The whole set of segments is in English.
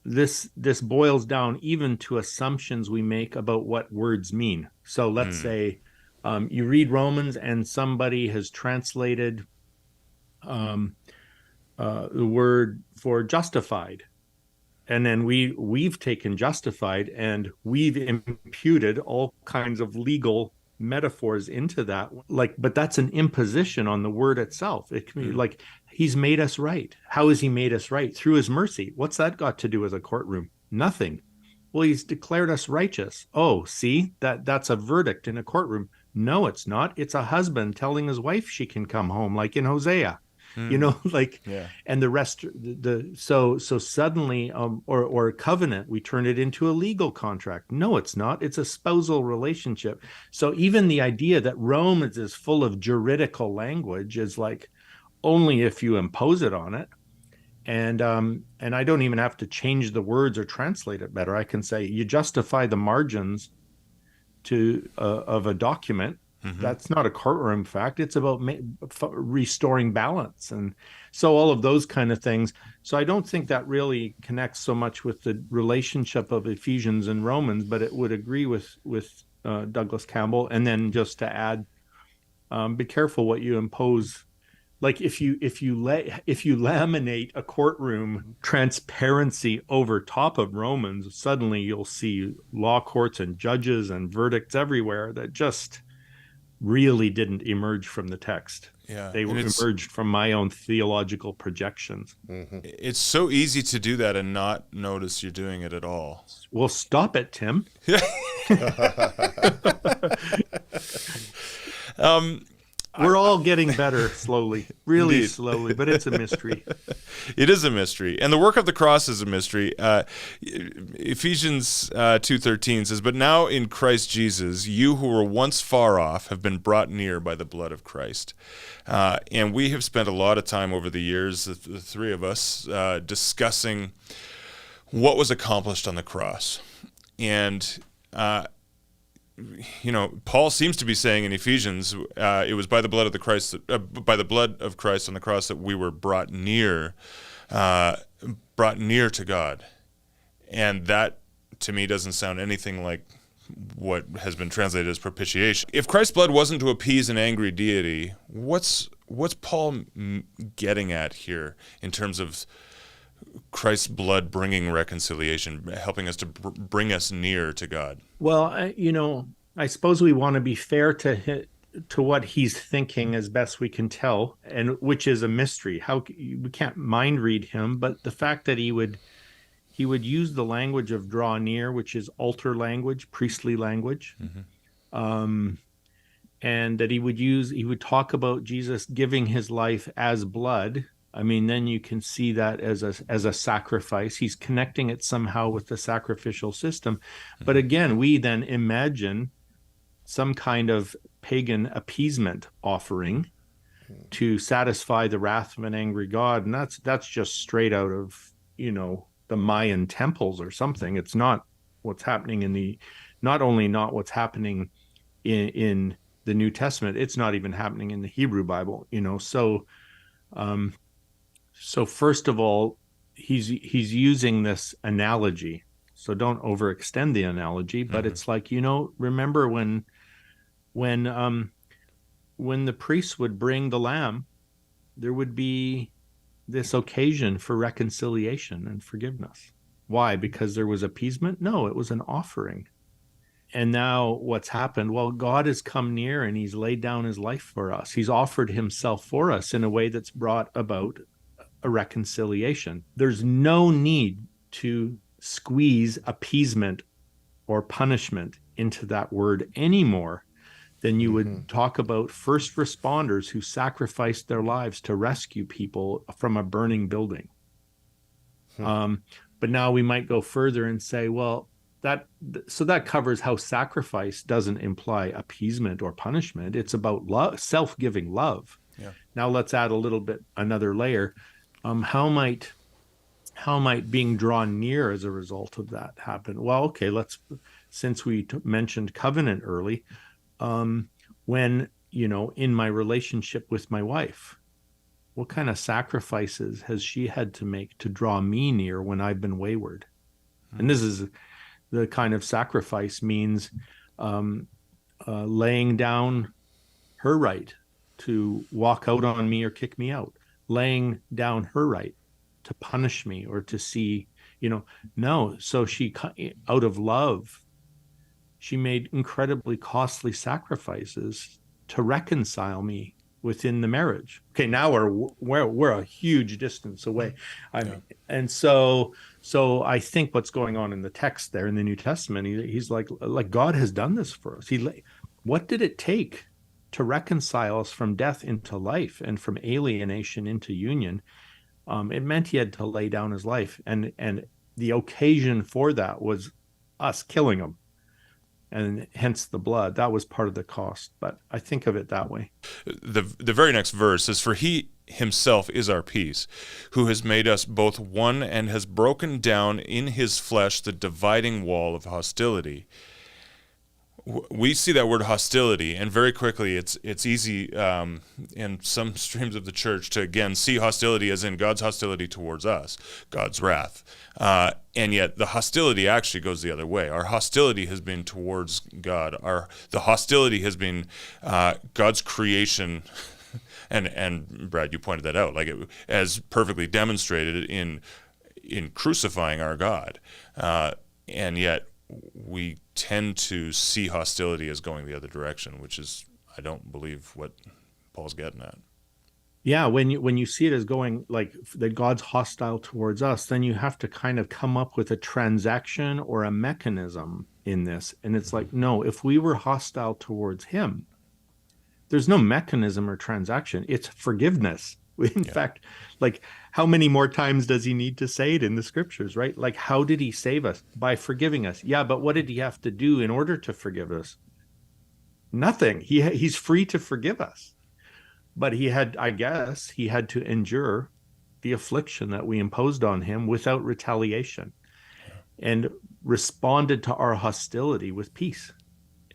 this boils down even to assumptions we make about what words mean. So let's Mm. say you read Romans and somebody has translated um, the word for justified, and then we've taken justified and we've imputed all kinds of legal metaphors into that, like, but that's an imposition on the word itself. It can be Mm. like, he's made us right. How has he made us right? Through his mercy. What's that got to do with a courtroom? Nothing. Well, he's declared us righteous. Oh, see, that's a verdict in a courtroom. No, it's not. It's a husband telling his wife she can come home, like in Hosea, Mm. like, Yeah. and the rest, so suddenly, or covenant, we turn it into a legal contract. No, it's not. It's a spousal relationship. So even the idea that Rome is full of juridical language is like, only if you impose it on it. And I don't even have to change the words or translate it better. I can say you justify the margins to of a document. Mm-hmm. That's not a courtroom fact. It's about restoring balance, and so all of those kind of things. So I don't think that really connects so much with the relationship of Ephesians and Romans, but it would agree with Douglas Campbell. And then just to add, be careful what you impose. Like if you laminate a courtroom transparency over top of Romans, suddenly you'll see law courts and judges and verdicts everywhere that just really didn't emerge from the text. Yeah, They and emerged from my own theological projections. it's so easy to do that and not notice you're doing it at all. Well, stop it, Tim. um, We're all getting better slowly, really Indeed. slowly, but it's a mystery. It is a mystery, and the work of the cross is a mystery. Ephesians 2:13 says, "But now in Christ Jesus, you who were once far off have been brought near by the blood of Christ." And we have spent a lot of time over the years, the three of us, discussing what was accomplished on the cross. And Paul seems to be saying in Ephesians, it was by the blood of the Christ, by the blood of Christ on the cross, that we were brought near to God, and that to me doesn't sound anything like what has been translated as propitiation. If Christ's blood wasn't to appease an angry deity, what's Paul getting at here in terms of Christ's blood bringing reconciliation, helping us to bring us near to God? Well, I suppose we want to be fair to what he's thinking as best we can tell, and which is a mystery. How we can't mind read him, but the fact that he would use the language of draw near, which is altar language, priestly language, Mm-hmm. um, and that he would talk about Jesus giving his life as blood. I mean, then you can see that as a sacrifice. He's connecting it somehow with the sacrificial system. But Mm-hmm. again, we then imagine some kind of pagan appeasement offering to satisfy the wrath of an angry God, and that's just straight out of the Mayan temples or something. It's not what's happening not only not what's happening in the New Testament, it's not even happening in the Hebrew Bible. Um, so first of all, he's using this analogy. So don't overextend the analogy, but Mm-hmm. it's like, remember when when the priests would bring the lamb, there would be this occasion for reconciliation and forgiveness. Why? Because there was appeasement? No, it was an offering. And now what's happened? Well, God has come near and he's laid down his life for us. He's offered himself for us in a way that's brought about a reconciliation. There's no need to squeeze appeasement or punishment into that word anymore than you would talk about first responders who sacrificed their lives to rescue people from a burning building. But now we might go further and say, well, that covers how sacrifice doesn't imply appeasement or punishment. It's about love, self-giving love. Yeah. Now let's add a little bit, another layer. How might being drawn near as a result of that happen? Well, okay, since we mentioned covenant early, when in my relationship with my wife, what kind of sacrifices has she had to make to draw me near when I've been wayward? And this is the kind of sacrifice means um, laying down her right to walk out on me or kick me out, laying down her right to punish me or to see, no. So she, out of love, she made incredibly costly sacrifices to reconcile me within the marriage. Okay, now we're a huge distance away. I Yeah. mean, and so I think what's going on in the text there in the New Testament, he's like God has done this for us. What did it take to reconcile us from death into life and from alienation into union? It meant he had to lay down his life, and the occasion for that was us killing him, and hence the blood. That was part of the cost. But I think of it that way. The very next verse is, "For he himself is our peace, who has made us both one and has broken down in his flesh the dividing wall of hostility." We see that word hostility, and very quickly it's easy in some streams of the church to again see hostility as in God's hostility towards us, God's wrath, and yet the hostility actually goes the other way. Our hostility has been towards God. The hostility has been God's creation. And Brad, you pointed that out, like it as perfectly demonstrated in crucifying our God, and yet we tend to see hostility as going the other direction, which is, I don't believe, what Paul's getting at. Yeah, when you see it as going like that God's hostile towards us, then you have to kind of come up with a transaction or a mechanism in this. And it's like, no, if we were hostile towards him, there's no mechanism or transaction. It's forgiveness. In Yeah, fact, like how many more times does he need to say it in the scriptures, right? Like, how did he save us? By forgiving us. Yeah, but what did he have to do in order to forgive us? Nothing. He's free to forgive us. But I guess, he had to endure the affliction that we imposed on him without retaliation and responded to our hostility with peace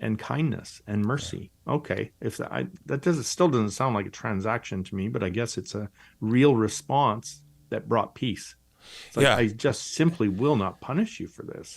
and kindness and mercy. Okay, if that doesn't still doesn't sound like a transaction to me, but I guess it's a real response that brought peace. It's like, yeah. I just simply will not punish you for this.